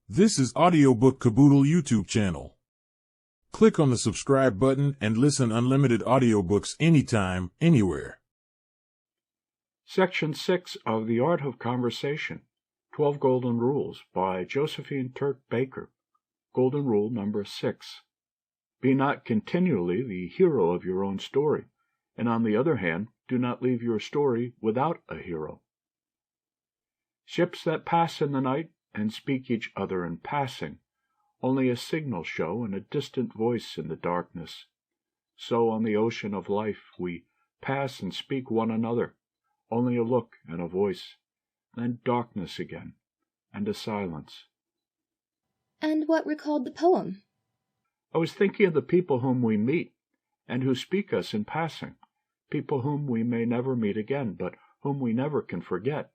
This is Audiobook Caboodle YouTube channel. Click on the subscribe button and listen unlimited audiobooks anytime, anywhere. Section 6 of The Art of Conversation, 12 Golden Rules by Josephine Turck Baker. Golden Rule number 6. Be not continually the hero of your own story, and on the other hand, do not leave your story without a hero. Ships that pass in the night and speak each other in passing, only a signal show and a distant voice in the darkness. So on the ocean of life we pass and speak one another, only a look and a voice, then darkness again, and a silence. And what recalled the poem? I was thinking of the people whom we meet, and who speak us in passing, people whom we may never meet again, but whom we never can forget.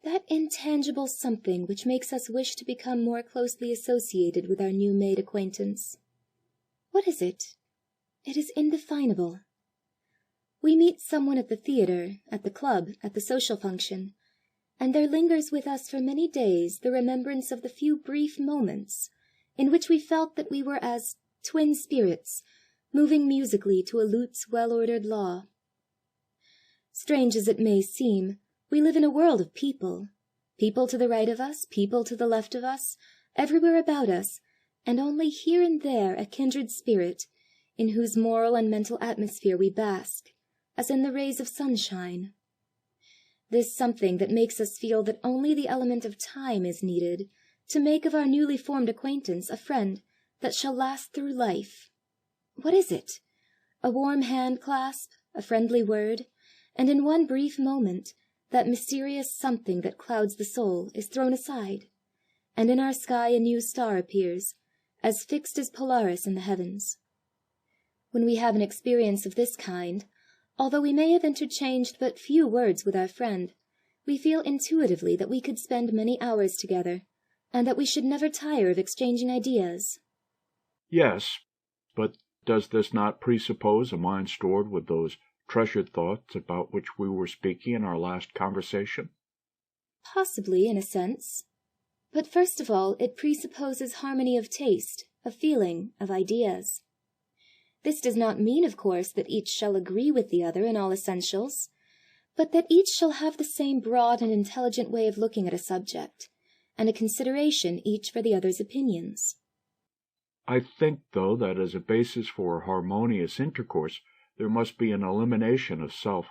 That intangible something which makes us wish to become more closely associated with our new-made acquaintance. What is it? It is indefinable. We meet someone at the theater, at the club, at the social function, and there lingers with us for many days the remembrance of the few brief moments in which we felt that we were as twin spirits, moving musically to a lute's well-ordered law. Strange as it may seem, we live in a world of people, people to the right of us, people to the left of us, everywhere about us, and only here and there a kindred spirit, in whose moral and mental atmosphere we bask, as in the rays of sunshine. This something that makes us feel that only the element of time is needed to make of our newly formed acquaintance a friend that shall last through life. What is it? A warm hand-clasp, a friendly word, and in one brief moment that mysterious something that clouds the soul is thrown aside, and in our sky a new star appears, as fixed as Polaris in the heavens. When we have an experience of this kind, although we may have interchanged but few words with our friend, we feel intuitively that we could spend many hours together, and that we should never tire of exchanging ideas. Yes, but does this not presuppose a mind stored with those treasured thoughts about which we were speaking in our last conversation? Possibly, in a sense. But first of all, it presupposes harmony of taste, of feeling, of ideas. This does not mean, of course, that each shall agree with the other in all essentials, but that each shall have the same broad and intelligent way of looking at a subject, and a consideration each for the other's opinions. I think, though, that as a basis for harmonious intercourse, there must be an elimination of self.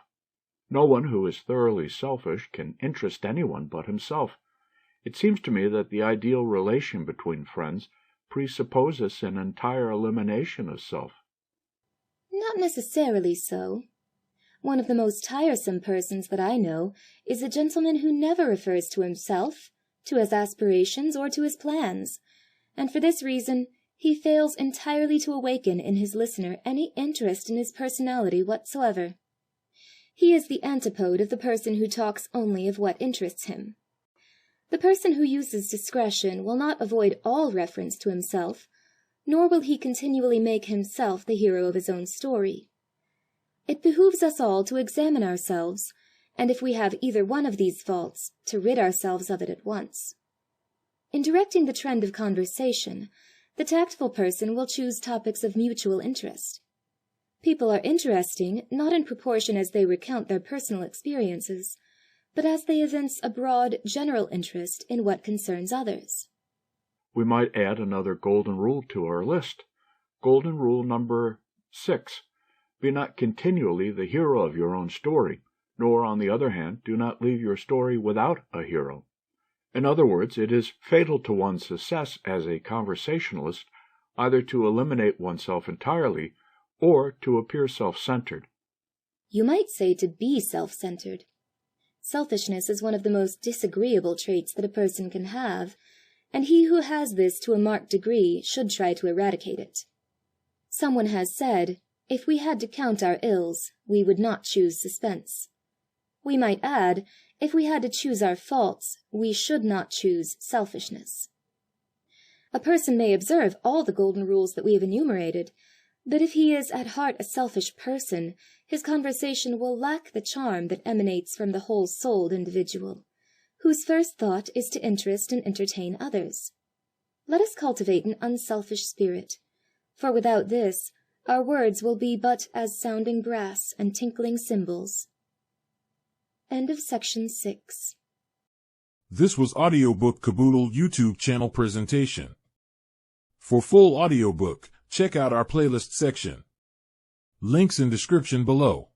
No one who is thoroughly selfish can interest anyone but himself. It seems to me that the ideal relation between friends presupposes an entire elimination of self. Not necessarily so. One of the most tiresome persons that I know is a gentleman who never refers to himself, to his aspirations, or to his plans, and for this reason he fails entirely to awaken in his listener any interest in his personality whatsoever. He is the antipode of the person who talks only of what interests him. The person who uses discretion will not avoid all reference to himself, nor will he continually make himself the hero of his own story. It behooves us all to examine ourselves, and if we have either one of these faults, to rid ourselves of it at once. In directing the trend of conversation, the tactful person will choose topics of mutual interest. People are interesting, not in proportion as they recount their personal experiences, but as they evince a broad, general interest in what concerns others. We might add another golden rule to our list. Golden rule number 6. Be not continually the hero of your own story, nor, on the other hand, do not leave your story without a hero. In other words, it is fatal to one's success as a conversationalist either to eliminate oneself entirely or to appear self-centered. You might say to be self-centered. Selfishness is one of the most disagreeable traits that a person can have, and he who has this to a marked degree should try to eradicate it. Someone has said, if we had to count our ills, we would not choose suspense. We might add, if we had to choose our faults, we should not choose selfishness. A person may observe all the golden rules that we have enumerated, but if he is at heart a selfish person, his conversation will lack the charm that emanates from the whole-souled individual, whose first thought is to interest and entertain others. Let us cultivate an unselfish spirit, for without this, our words will be but as sounding brass and tinkling cymbals. End of section 6. This was Audiobook Caboodle YouTube channel presentation. For full audiobook, check out our playlist section. Links in description below.